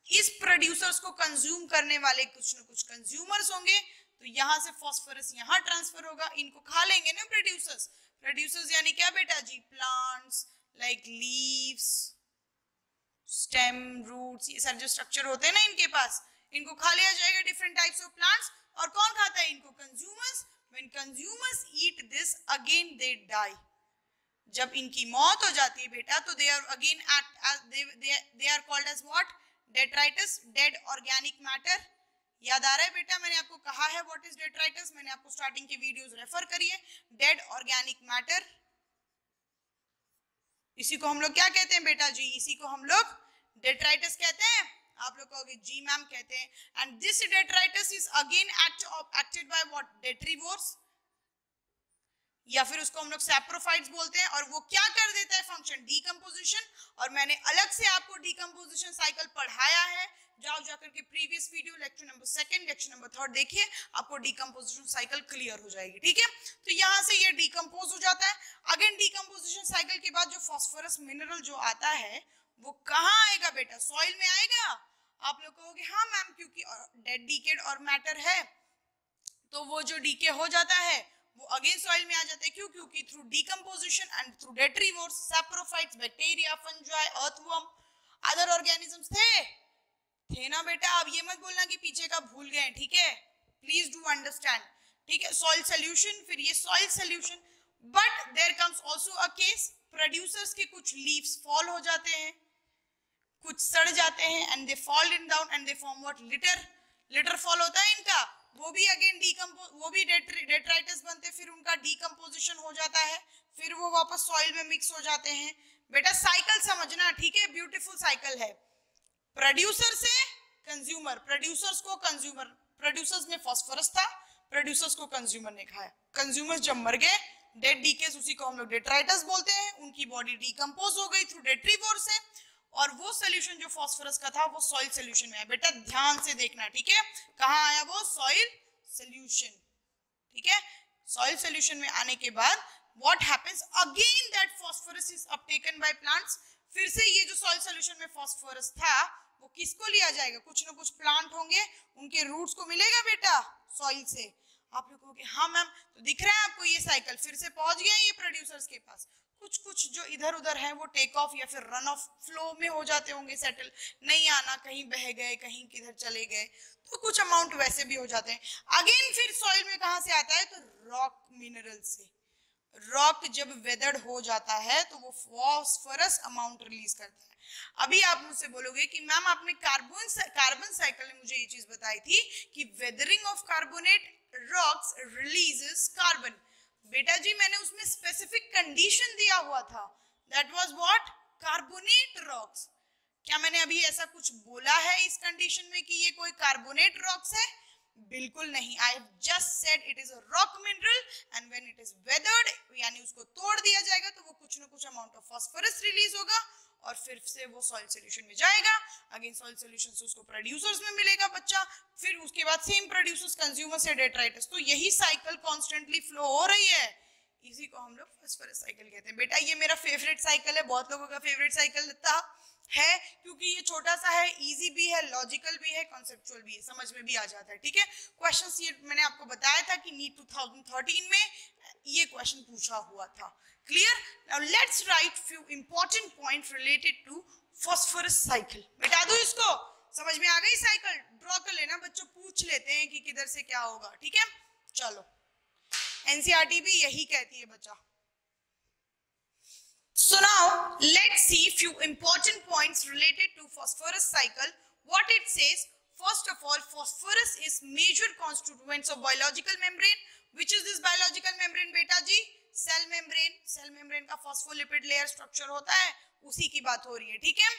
इस प्रोड्यूसर्स को कंज्यूम करने वाले कुछ न कुछ कंज्यूमर्स होंगे, तो यहां से फास्फोरस यहां ट्रांसफर होगा. इनको खा लेंगे ना प्रोड्यूसर्स. प्रोड्यूसर्स यानी क्या बेटा जी? Plants like leaves, stem, roots, ये सारे जो स्ट्रक्चर होते हैं ना इनके पास, इनको खा लिया जाएगा. Different types of plants. और कौन खाता है इनको? Consumers. When consumers eat this again they die. जब इनकी मौत हो जाती है बेटा, तो they are again they are called as what? Detritus, dead organic matter. याद आ रहा है बेटा? मैंने आपको कहा है व्हाट इज डेट्राइटस, मैंने आपको स्टार्टिंग के वीडियोस रेफर करिए. डेड ऑर्गेनिक मैटर, इसी को हम लोग क्या कहते हैं बेटा जी? इसी को हम लोग डेट्राइटस कहते हैं. आप लोग कहोगे जी मैम कहते हैं. And this detritus is again acted by what? Detritivores, या फिर उसको हम लोग सैप्रोफाइट्स बोलते हैं. और वो क्या कर देता है? Function decomposition. और मैंने अलग से आपको डीकंपोजिशन साइकिल पढ़ाया है, जाओ जाकर के previous video lecture number 2, lecture number 3 देखिए, आपको डीकंपोजिशन साइकिल क्लियर हो जाएगी, ठीक है? तो यहां से ये डीकंपोज हो जाता है. अगेन डीकंपोजिशन साइकिल के बाद जो फास्फोरस मिनरल जो आता है वो कहाँ आएगा बेटा? सॉइल में आएगा. आप लोग कहोगे हाँ मैम, क्योंकि डेड डीकेड और मैटर है, तो वो जो डीके हो जाता है वो अगेन सॉइल में आ जाते हैं. क्यों? क्योंकि through decomposition and through detritivores, saprophytes, bacteria, fungi, earthworm, other organisms थे ना बेटा. अब ये मत बोलना कि पीछे का भूल गए, ठीक है? प्लीज डू अंडरस्टैंड, ठीक है? सॉइल सोल्यूशन, फिर ये soil solution. But there comes also a case, producers के कुछ लीव्स फॉल हो जाते हैं, कुछ सड़ जाते हैं, and they fall in down and they form what? Litre. Litre fall होता है इनका, वो भी अगेन वो भी डेट्राइटस बनते, फिर उनका डीकंपोजिशन हो जाता है, फिर वो वापस सॉइल में मिक्स हो जाते हैं. बेटा साइकिल समझना, ठीक है? ब्यूटीफुल साइकिल है. प्रोड्यूसर से कंज्यूमर, प्रोड्यूसर्स को कंज्यूमर, प्रोड्यूसर्स में फास्फोरस था, प्रोड्यूसर्स को कंज्यूमर ने खाया. कंज्यूमर्स जब मर गए, डेड डीकेस, उसी को हम लोग डेट्राइटस बोलते हैं. उनकी बॉडी डीकंपोज हो गई थ्रू डेट्रीवोर से, और वो सोल्यूशन जो फास्फोरस का था वो सॉइल सोल्यूशन में है. बेटा ध्यान से देखना, ठीक है? कहाँ आया वो? सॉइल सोल्यूशन, ठीक है? सॉइल सोल्यूशन में आने के बाद what happens? Again that phosphorus is uptaken by plants. फिर से ये जो सॉइल सोल्यूशन में फास्फोरस था वो किसको लिया जाएगा? कुछ ना कुछ प्लांट होंगे, उनके रूट्स को मिलेगा बेटा सॉइल से. आप लोग कहोगे हाँ मैम, तो दिख रहा है आपको ये साइकिल फिर से पहुंच गया ये प्रोड्यूसर्स के पास. कुछ कुछ जो इधर उधर है वो टेक ऑफ या फिर रन ऑफ फ्लो में हो जाते होंगे, सेटल नहीं आना, कहीं बह गए, कहीं किधर चले गए, तो कुछ अमाउंट वैसे भी हो जाते हैं. अगेन फिर सॉइल में कहां से आता है? तो रॉक मिनरल से. रॉक जब वेदर्ड हो जाता है तो वो फास्फोरस अमाउंट रिलीज करता है. अभी आप मुझसे बोलोगे कि मैम आपने कार्बन साइकिल में मुझे ये चीज बताई थी कि weathering of carbonate rocks releases carbon. बेटा जी मैंने उसमें स्पेसिफिक कंडीशन दिया हुआ था, that was what? Carbonate rocks. क्या मैंने अभी ऐसा कुछ बोला है इस कंडीशन में कि ये कोई कार्बोनेट रॉक्स है? बिल्कुल नहीं. I have just said it is a rock mineral and when it is weathered, यानी उसको तोड़ दिया जाएगा तो वो कुछ ना कुछ अमाउंट ऑफ फास्फोरस रिलीज होगा और फिर से वो सॉइल सॉल्यूशन में जाएगा. अगेन सॉइल सॉल्यूशन से उसको प्रोड्यूसर्स में मिलेगा बच्चा, फिर उसके बाद सेम प्रोड्यूसर्स कंज्यूमर से डेट्राइटस. तो यही साइकिल कॉन्स्टेंटली फ्लो हो रही है. इसी को हम लोग फास्फोरस साइकिल कहते हैं. बेटा ये मेरा फेवरेट साइकिल है, बहुत लोगों का फेवरेट साइकिल था है, क्योंकि ये छोटा सा है, इजी भी है, लॉजिकल भी है, कॉन्सेप्चुअल भी है, समझ में भी आ जाता है. ठीक है, क्वेश्चंस ये मैंने आपको बताया था कि नीट 2013 में ये क्वेश्चन पूछा हुआ था. Clear? Now let's write few important point related to phosphorus cycle. बेटा दो इसको, समझ में आ गई साइकिल? ड्रॉ कर लेना बच्चों, पूछ लेते हैं कि किधर से क्या होगा. ठीक है, चलो. एनसीईआरटी भी यही कहती है बच्चा. So now let's see few important points related to phosphorus cycle. What it says, first of all, phosphorus is major constituents of biological membrane. Which is this biological membrane बेटा जी? Cell membrane. Cell membrane का phospholipid layer structure होता है, उसी की बात हो रही है. ठीक है,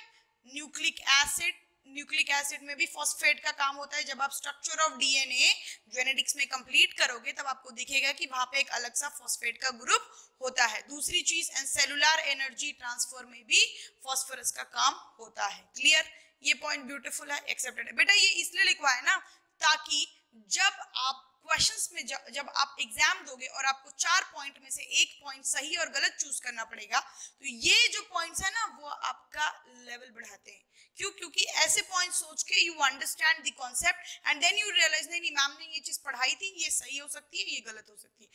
न्यूक्लिक एसिड, न्यूक्लिक एसिड में भी फॉस्फेट का काम होता है. जब आप स्ट्रक्चर ऑफ डीएनए जेनेटिक्स में कंप्लीट करोगे तब आपको दिखेगा कि वहां पे एक अलग सा फॉस्फेट का ग्रुप होता है. दूसरी चीज, एंड सेलुलर एनर्जी ट्रांसफर में भी फॉस्फोरस का काम होता है. क्लियर? ये पॉइंट ब्यूटीफुल है, एक्सेप्टेड है. बेटा ये इसलिए लिखवा है ना ताकि जब आप क्वेश्चंस में जब आप एग्जाम दोगे और आपको 4 पॉइंट में से एक पॉइंट सही और गलत चूज करना पड़ेगा, तो ये जो पॉइंट्स है ना वो आपका लेवल बढ़ाते हैं. क्यों? क्योंकि ऐसे पॉइंट सोच के you understand the concept and then you realise नहीं मैम ने ये चीज पढ़ाई थी, ये सही हो सकती है, ये गलत हो सकती है.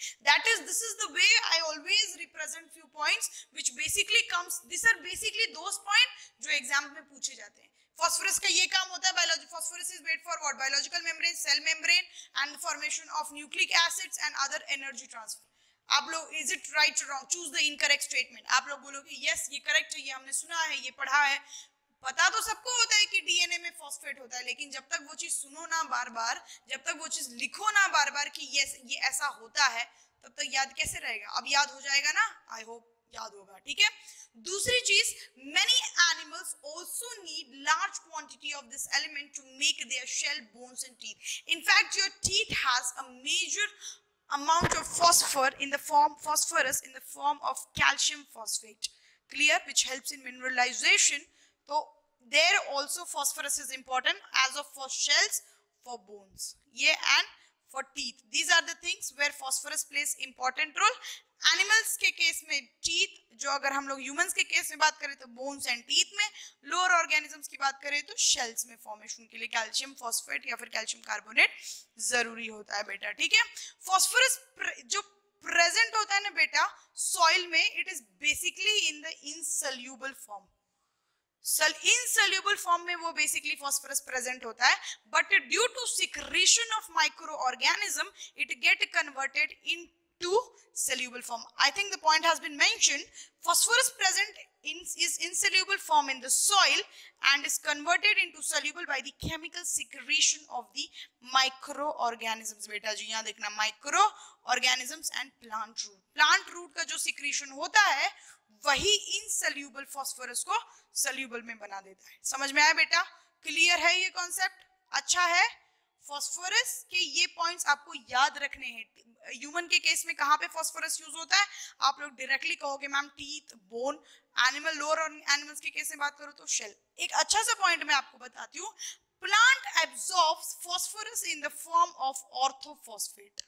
This is the way I always represent few points which basically comes, this are basically those point जो एग्जाम में पूछे जाते हैं. फॉस्फोरस का ये काम होता है, biology. Phosphorus is made for what? Biological membrane, cell membrane and formation of nucleic acids and other energy transfer. आप लोग, इज इट राइट और wrong? Choose the incorrect statement. आप लोग बोलोगे यस ये करेक्ट है, ये हमने सुना है, ये पढ़ा है. पता तो सबको होता है कि डीएनए में फॉस्फेट होता है, लेकिन जब तक वो चीज सुनो ना बार बार, जब तक वो चीज लिखो ना बार बार कि यस ये ऐसा होता है, तब तक याद कैसे रहेगा? अब याद हो जाएगा ना, आई होप याद होगा. ठीक है, दूसरी चीज, many animals also need large quantity of this element to make their shell, bones and teeth. In fact, your teeth has a major amount of phosphorus in the form of calcium phosphate. Clear? Which helps in mineralization. So there also phosphorus is important as of for shells, for bones. Yeah, and for teeth. These are the things where phosphorus plays important role. Animals के case में teeth, जो अगर हम लोग humans के case में बात करें तो बोन्स एंड टीथ में, लोअर ऑर्गेनिजम्स की बात करें तो शेल्स में फॉर्मेशन के लिए कैल्शियम फॉस्फेट या फिर कैल्शियम कार्बोनेट जरूरी होता है बेटा. ठीक है, फॉस्फोरस जो प्रेजेंट होता है ना बेटा सॉइल में, it is basically in the insoluble form. Insoluble form में वो बेसिकली फॉस्फोरस प्रेजेंट होता है, but due to secretion of micro organism it get converted in to soluble form. I think the point has been mentioned. Phosphorus present is insoluble form in the soil and is converted into soluble by the chemical secretion of the microorganisms. बेटा जी यहाँ देखना, microorganisms and plant root. Plant root का जो secretion होता है वही insoluble phosphorus को soluble में बना देता है. समझ में आया बेटा? क्लियर है ये कॉन्सेप्ट? अच्छा है. फॉस्फोरस के ये पॉइंट्स आपको याद रखने हैं. ह्यूमन के केस में कहां पे फॉस्फोरस यूज होता है? आप लोग डायरेक्टली कहोगे ma'am teeth, bone. Animal, lower animals के केस में बात करो तो शेल. एक अच्छा सा पॉइंट मैं आपको बताती हूँ. Plant absorbs phosphorus in the form of orthophosphate.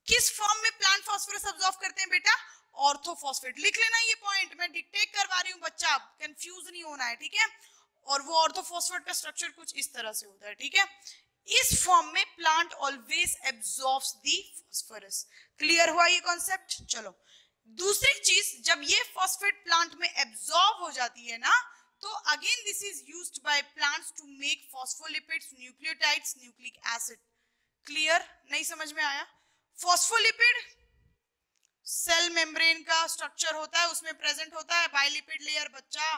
किस फॉर्म में प्लांट फॉस्फोरस एब्सॉर्ब करते हैं बेटा? ऑर्थोफॉस्फेट. लिख लेना ये पॉइंट, मैं डिक्टेट करवा रही हूँ बच्चा, कंफ्यूज नहीं होना है. ठीक है, और वो ऑर्थोफॉस्फेट का स्ट्रक्चर कुछ इस तरह से होता है. ठीक है, इस फॉर्म में plant always absorbs the phosphorus. Clear हुआ ये कॉन्सेप्ट? चलो, दूसरी चीज, जब ये फॉस्फेट प्लांट में एब्सॉर्ब हो जाती है ना, तो again this is used by plants to make phospholipids, nucleotides, nucleic acid. Clear? नहीं समझ में आया? फॉस्फोलिपिड सेल मेम्ब्रेन का स्ट्रक्चर होता है, उसमें प्रेजेंट होता है बाइलिपिड लेयर बच्चा.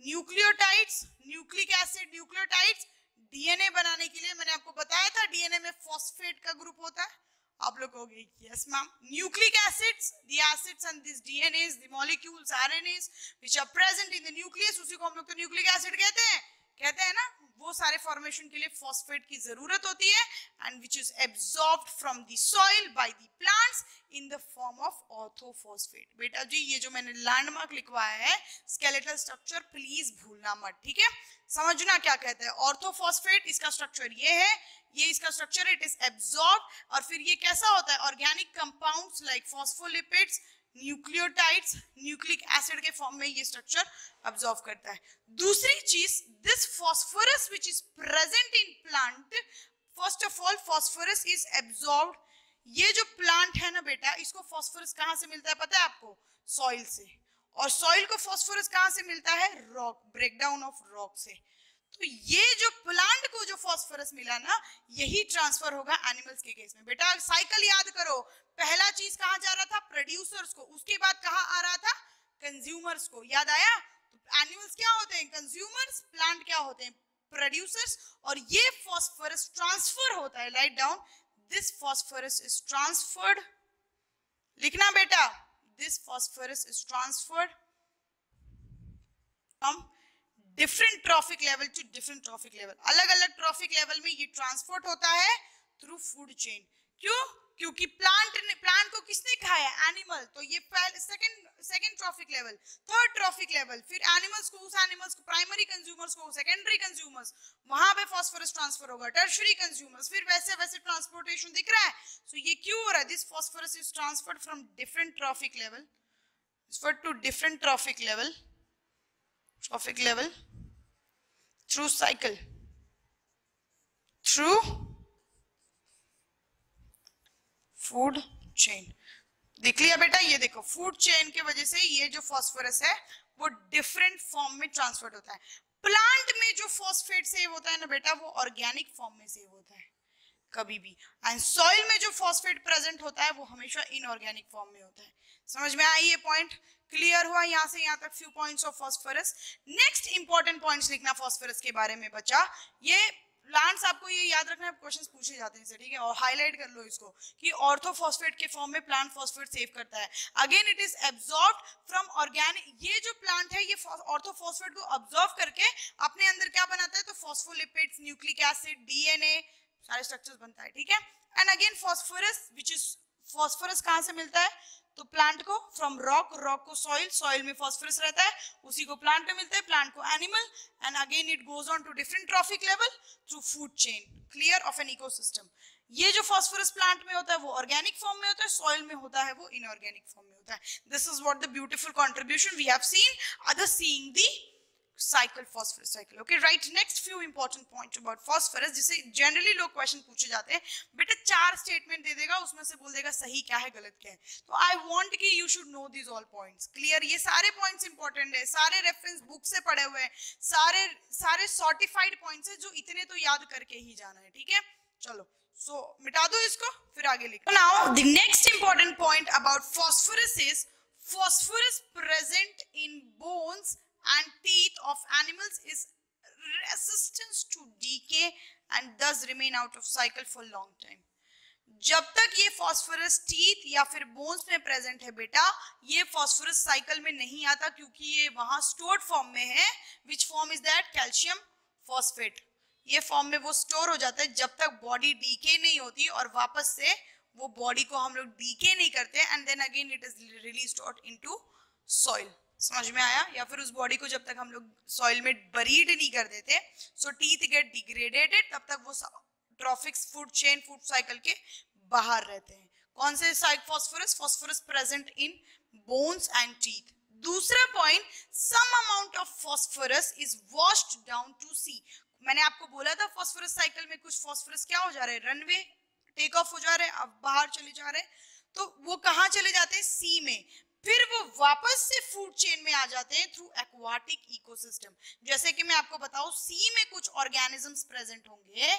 Nucleotides, nucleic acid, nucleotides DNA बनाने के लिए, मैंने आपको बताया था डीएनए में फॉस्फेट का ग्रुप होता है. आप लोग कहोगे yes ma'am. Nucleic acids, the acids and this DNAs, the molecules RNAs which are present in the nucleus, उसी को हम लोग तो न्यूक्लिक एसिड कहते हैं ना. वो सारे फॉर्मेशन के लिए फॉस्फेट की जरूरत होती है and which is absorbed from the soil by the plants in the form of orthophosphate. बेटा जी ये जो मैंने लैंडमार्क लिखवाया है स्केलेटल स्ट्रक्चर प्लीज भूलना मत, ठीक है. समझना क्या कहते हैं ऑर्थोफॉस्फेट. इसका स्ट्रक्चर ये है, ये इसका स्ट्रक्चर इट इज एब्सॉर्ब्ड. और फिर ये कैसा होता है organic compounds like phospholipids, nucleotides, nucleic acid के फॉर्म में ये स्ट्रक्चर अब्सॉर्ब करता है. दूसरी चीज this phosphorus which is present in plant, first of all phosphorus is absorbed. ये जो प्लांट है ना बेटा इसको फॉस्फोरस कहां से मिलता है पता है आपको? सॉइल से. और सॉइल को फॉस्फोरस कहां से मिलता है? रॉक, ब्रेकडाउन ऑफ रॉक से. तो ये जो प्लांट को जो फॉस्फोरस मिला ना यही ट्रांसफर होगा एनिमल्स के केस में. बेटा साइकिल याद करो, पहला चीज कहां जा रहा था? प्रोड्यूसर्स को, उसके बाद कहां आ रहा था? कंज्यूमर्स को. याद आया? तो एनिमल्स क्या होते हैं? कंज्यूमर्स. प्लांट क्या होते हैं? प्रोड्यूसर्स. और ये फॉस्फोरस ट्रांसफर होता है. Write down, this phosphorus is transferred. लिखना बेटा, this phosphorus is transferred from different trophic level to different trophic level. अलग अलग ट्रॉफिक लेवल में ये ट्रांसपोर्ट होता है थ्रू फूड चेन. क्यों? क्योंकि प्लांट को किसने खाया? एनिमल. तो ये second trophic level, third trophic level, फिर एनिमल्स को, उस एनिमल्स को प्राइमरी कंज्यूमर्स को, सेकेंडरी कंज्यूमर्स, वहां पे फॉस्फोरस ट्रांसफर होगा, टर्शियरी कंज्यूमर्स, फिर वैसे वैसे ट्रांसपोर्टेशन दिख रहा है. सो ये क्यों हो रहा है? This phosphorus is transferred from different trophic level to different trophic level through cycle, through food chain. देख लिया बेटा? ये देखो फूड चेन के वजह से ये जो फॉस्फोरस है वो डिफरेंट फॉर्म में ट्रांसफर होता है. प्लांट में जो फॉस्फेट सेव होता है ना बेटा वो ऑर्गेनिक फॉर्म में सेव होता है कभी भी. एंड सॉइल में जो फॉस्फेट प्रेजेंट होता है वो हमेशा इनऑर्गेनिक फॉर्म में होता है. समझ में आई ये पॉइंट? क्लियर हुआ यहाँ से यहाँ तक few points of phosphorus. Next important points लिखना फॉस्फोरस के बारे में बच्चा. ये प्लांट्स आपको ये याद रखना है, क्वेश्चंस पूछे जाते हैं इनसे, ठीक है. और हाईलाइट कर लो इसको कि ऑर्थोफॉस्फेट के फॉर्म में प्लांट फॉस्फेट सेव करता है. Again it is absorbed from organic. ये जो प्लांट है ये ऑर्थोफॉस्फेट को अब्सॉर्ब करके अपने अंदर क्या बनाता है? तो फॉस्फोलिपिड्स, न्यूक्लिक एसिड, डीएनए, सारे स्ट्रक्चर्स बनता है, ठीक है. And again phosphorus which is, phosphorus कहां से मिलता है? तो प्लांट को फ्रॉम रॉक, रॉक को सॉइल, सॉइल में फॉस्फोरस रहता है, उसी को प्लांट में मिलता है, प्लांट को animal. And again it goes on to different trophic level through food chain clear of an ecosystem. ये जो फॉस्फोरस प्लांट में होता है वो ऑर्गेनिक फॉर्म में होता है, सॉइल में होता है वो इनऑर्गेनिक फॉर्म में होता है. This is what the beautiful contribution we have seen. Others seeing the cycle, phosphorus cycle. Okay, right. Next few important points about phosphorus जिसे generally लोग क्वेश्चन पूछे जाते हैं. बेटा 4 स्टेटमेंट दे देगा, उसमें से बोल देगा सही क्या है गलत क्या है. तो आई वांट कि you should know this all points. Clear? ये सारे पॉइंट्स इंपॉर्टेंट है, सारे रेफरेंस बुक से पढ़े हुए हैं, सारे सर्टिफाइड पॉइंट्स है जो इतने तो याद करके ही जाना है, ठीक है. चलो सो मिटा दो इसको, फिर आगे लिखो. Now the next important point about phosphorus is phosphorus present in bones and teeth of animals is resistance to decay and thus remain out of cycle for long time. जब तक ये फॉस्फोरस टीथ या फिर bones में present है बेटा ये phosphorus cycle में नहीं आता क्योंकि ये वहां स्टोर्ड फॉर्म में है. Which form is that? Calcium phosphate. ये फॉर्म में वो स्टोर हो जाता है जब तक बॉडी डीके नहीं होती और वापस से वो बॉडी को हम लोग डीके नहीं करते and then again it is released out into soil. समझ में आया? या फिर उस बॉडी को जब तक हम लोग सॉइल में बरीड नहीं कर देते सो टीथ गेट डिग्रेडेटेड तब तक वो trophics food chain food cycle के बाहर रहते हैं. कौन से phosphorus? Phosphorus present in bones and teeth. दूसरा point, some amount of phosphorus is washed down to sea. मैंने आपको बोला था फॉस्फोरस साइकिल में कुछ फॉस्फोरस क्या हो जा रहे हैं? रनवे टेक ऑफ हो जा रहे हैं, अब बाहर चले जा रहे हैं. तो वो कहाँ चले जाते हैं? सी में. फिर वो वापस से फूड चेन में आ जाते हैं थ्रू एक्वाटिक इकोसिस्टम. जैसे कि मैं आपको बताऊं सी में कुछ ऑर्गेनिजम्स प्रेजेंट होंगे,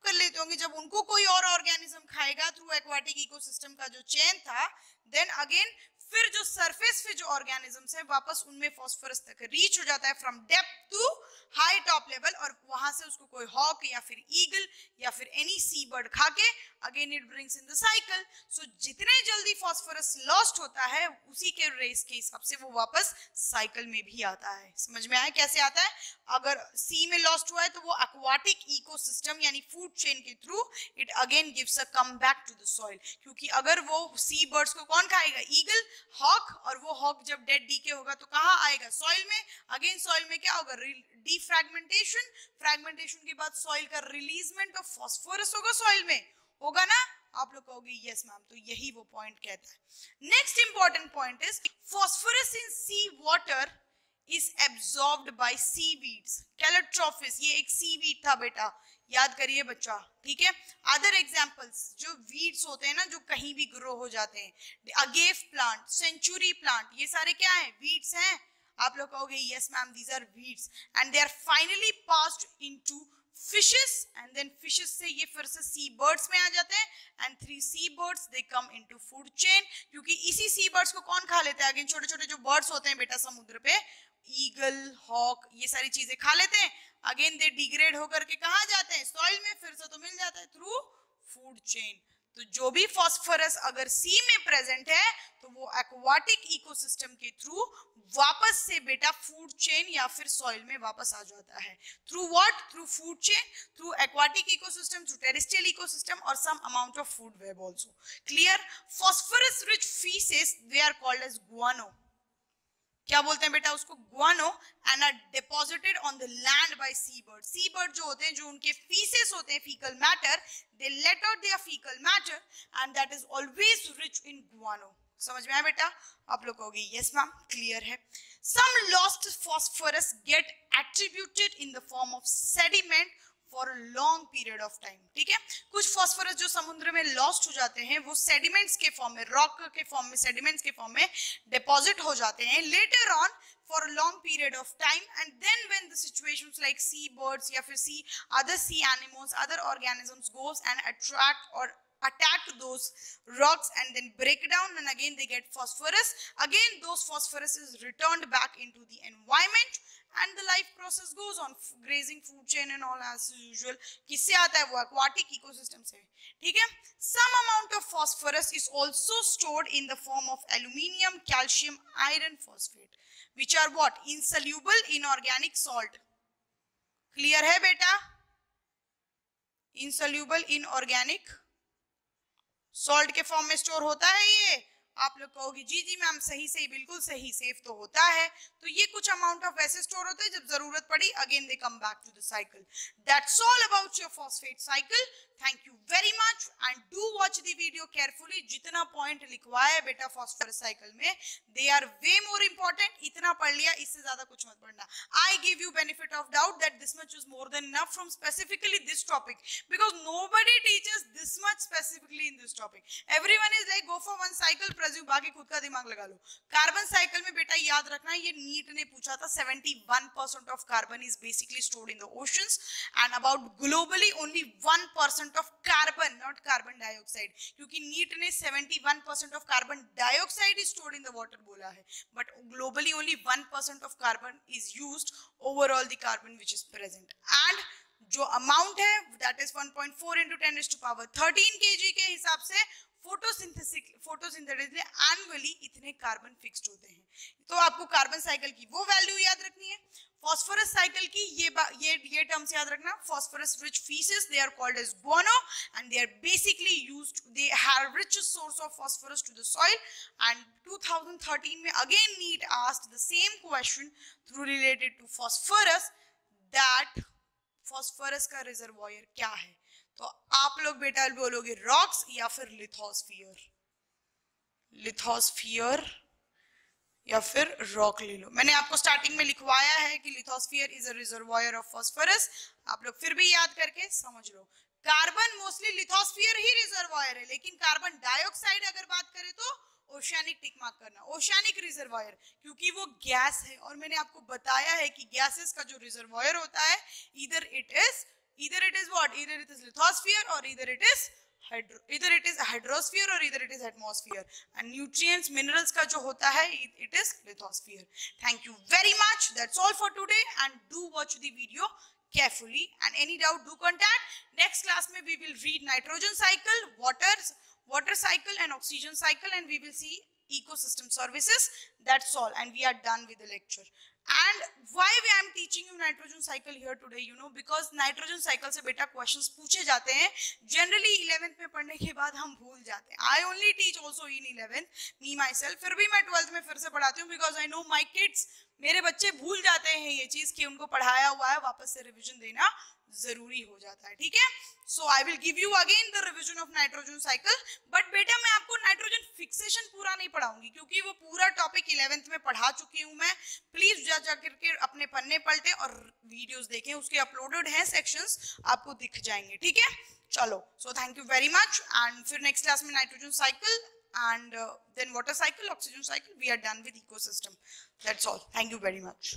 कर लेते होंगे, जब उनको कोई और ऑर्गेनिज्म खाएगा थ्रू एक्वाटिक इकोसिस्टम का जो चेन था देन अगेन फिर जो सरफेस पे जो ऑर्गेनिजम्स है वापस उनमें फास्फोरस तक रीच हो जाता है from depth to high top level, और वहां से उसको कोई हॉक या फिर ईगल या फिर एनी सी बर्ड खा के again it brings in the cycle. So जितने जल्दी फास्फोरस लॉस्ट होता है उसी के रेस के हिसाब से वो वापस साइकिल में भी आता है। समझ में आया कैसे आता है? अगर सी में लॉस्ट हुआ है तो वो एक्वाटिक इकोसिस्टम यानी फूड चेन के through it again gives a come back to the soil, क्योंकि अगर वो सी बर्ड्स को कौन खाएगा? ईगल, हॉक, और वो हॉक जब डेड डीके होगा तो कहाँ आएगा? सॉइल में। अगेन सॉइल में क्या होगा? डीफ्रैगमेंटेशन, फ्रैगमेंटेशन के बाद सॉइल का रिलीजमेंट ऑफ फास्फोरस होगा, सॉइल में होगा ना? आप लोग कहोगे यस मैम, तो यही वो पॉइंट कहता है। Next important point is phosphorus in sea water is absorbed by seaweeds, calotrophis, ये एक सीवीड था बेटा, याद करिए बच्चा, ठीक है। अदर एग्जांपल्स जो वीड्स होते हैं ना, जो कहीं भी ग्रो हो जाते हैं, अगेव प्लांट, सेंचुरी प्लांट, ये सारे क्या हैं? वीड्स हैं। आप लोग कहोगे yes ma'am these are weeds, and they are finally passed into fishes, and then fishes से ये फिर से सी बर्ड्स में आ जाते हैं, and three sea birds they come into food chain, क्योंकि इसी सी बर्ड्स को कौन खा लेता है? अगेन छोटे छोटे जो बर्ड्स होते हैं बेटा समुद्र पे, ईगल, हॉक, ये सारी चीजें खा लेते हैं। अगेन दे डिग्रेड होकर के कहाँ जाते हैं? सॉइल में, फिर से तो मिल जाता है थ्रू फूड चेन। तो जो भी फास्फोरस अगर सी में प्रेजेंट है तो वो एक्वाटिक इकोसिस्टम के थ्रू वापस से बेटा फूड चेन या फिर सॉइल में वापस आ जाता है। Through what? Through food chain, through aquatic ecosystem, through terrestrial ecosystem और some amount of food web also. Clear? Phosphorus rich faeces they are called as guano. क्या बोलते हैं बेटा उसको? Guano, and are deposited on the land by sea bird. Sea bird जो होते हैं, जो उनके फीसेस होते हैं, faecal matter, they let out their faecal matter and that is always rich इन गुआनो। समझ में आया बेटा? आप लोग कहोगे यस मैम, क्लियर है। Some lost phosphorus get attributed in the form of sediment for a long period of time, ठीक है। कुछ फास्फोरस जो समुद्र में लॉस्ट हो जाते हैं वो सेडिमेंट्स के फॉर्म में, रॉक के फॉर्म में, सेडिमेंट्स के फॉर्म में डिपॉजिट हो जाते हैं later on for a long period of time, and then when the situations like sea birds या फिर sea other sea animals, other organisms goes and attract or attack those rocks and then break down, and again they get phosphorus, again those phosphorus is returned back into the environment and the life process goes on, grazing, food chain and all as usual। किससे आता है वो? aquatic ecosystem से, ठीक है। some amount of phosphorus is also stored in the form of aluminium, calcium, iron phosphate which are what? insoluble in organic salt। clear है बेटा? insoluble in organic salt के फॉर्म में स्टोर होता है ये। आप लोग कहोगे जी जी मैम सही सही, बिल्कुल सही, सेफ तो होता है। तो ये कुछ अमाउंट ऑफ वैसे स्टोर होते हैं, जब जरूरत पड़ी again they come back to the cycle. That's all about your phosphate cycle. Thank you very much and do watch the video carefully. जितना पॉइंट लिखवाया है बेटा फॉस्फोरस साइकिल में, they are way more important. इतना पढ़ लिया, इससे ज्यादा कुछ मत पढ़ना। I give you benefit of doubt that this much is more than enough from specifically this topic, because nobody teaches this much specifically in this topic. Everyone is like go for one cycle, presume, बाकी खुद का दिमाग लगा लो। Carbon cycle में बेटा याद रखना, ये नीट ने पूछा था, 71% of carbon is basically stored in the oceans and about globally only 1% of carbon, not carbon dioxide, क्योंकि नीट ने 71% of carbon dioxide is stored in the water बोला है, but globally only 1% of carbon is used overall the carbon which is present, and जो amount है that is 1.4 into 10⁻13 kg के हिसाब से photosynthesis में एनुअली इतने कार्बन फिक्स्ड होते हैं। तो आपको कार्बन साइकिल की वो वैल्यू याद रखनी है। फॉस्फोरस साइकिल की ये टर्म्स याद रखना। Phosphorus rich faeces they are called as guano and they are basically used, they have rich source of phosphorus to the soil. And 2013 में again NEET asked the same question through related to phosphorus, that phosphorus का reservoir क्या है। तो आप लोग बेटा बोलोगे rocks या फिर लिथोस्फीयर, लिथोस्फीयर या फिर रॉक ले लो। मैंने आपको स्टार्टिंग में लिखवाया है कि lithosphere is a reservoir of phosphorus, आप लोग फिर भी याद करके समझ लो। कार्बन मोस्टली लिथोस्फीयर ही रिजर्वॉयर है, लेकिन कार्बन डाइऑक्साइड अगर बात करें तो ओशियानिक टिक मार्क करना, ओशियानिक रिजर्वॉयर, क्योंकि वो गैस है। और मैंने आपको बताया है कि गैसेस का जो रिजर्वॉयर होता है, either it is what, either it is lithosphere or either it is either it is hydrosphere or either it is atmosphere, and nutrients minerals का जो होता है it is lithosphere. Thank you very much. That's all for today, and do watch the video carefully, and any doubt do contact. Next class में we will read nitrogen cycle, water cycle and oxygen cycle, and we will see ecosystem services. That's all, and we are done with the lecture. And why I am teaching you nitrogen cycle here today, you know, because nitrogen cycle से बेटा questions पूछे जाते हैं. Generally 11th में पढ़ने के बाद हम भूल जाते हैं. I only teach also in 11th, me myself. फिर भी मैं 12th में फिर से पढ़ाती हूँ because I know my kids, मेरे बच्चे भूल जाते हैं ये चीज कि उनको पढ़ाया हुआ है, वापस से रिविजन देना जरूरी हो जाता है. ठीक है, so I will give you again the revision of nitrogen cycle. But बेटा मैं आपको नाइट्रोजन फिक्सेशन पूरा नहीं पढ़ाऊंगी क्योंकि वो पूरा टॉपिक 11th में पढ़ा चुकी हूं मैं. प्लीज जा करके अपने पन्ने पलटे और वीडियोस देखें, उसके अपलोडेड हैं सेक्शंस, आपको दिख जाएंगे. ठीक है, चलो, so thank you very much. And फिर नेक्स्ट क्लास में nitrogen cycle and then water cycle, oxygen cycle. We are done with ecosystem. That's all. Thank you very much.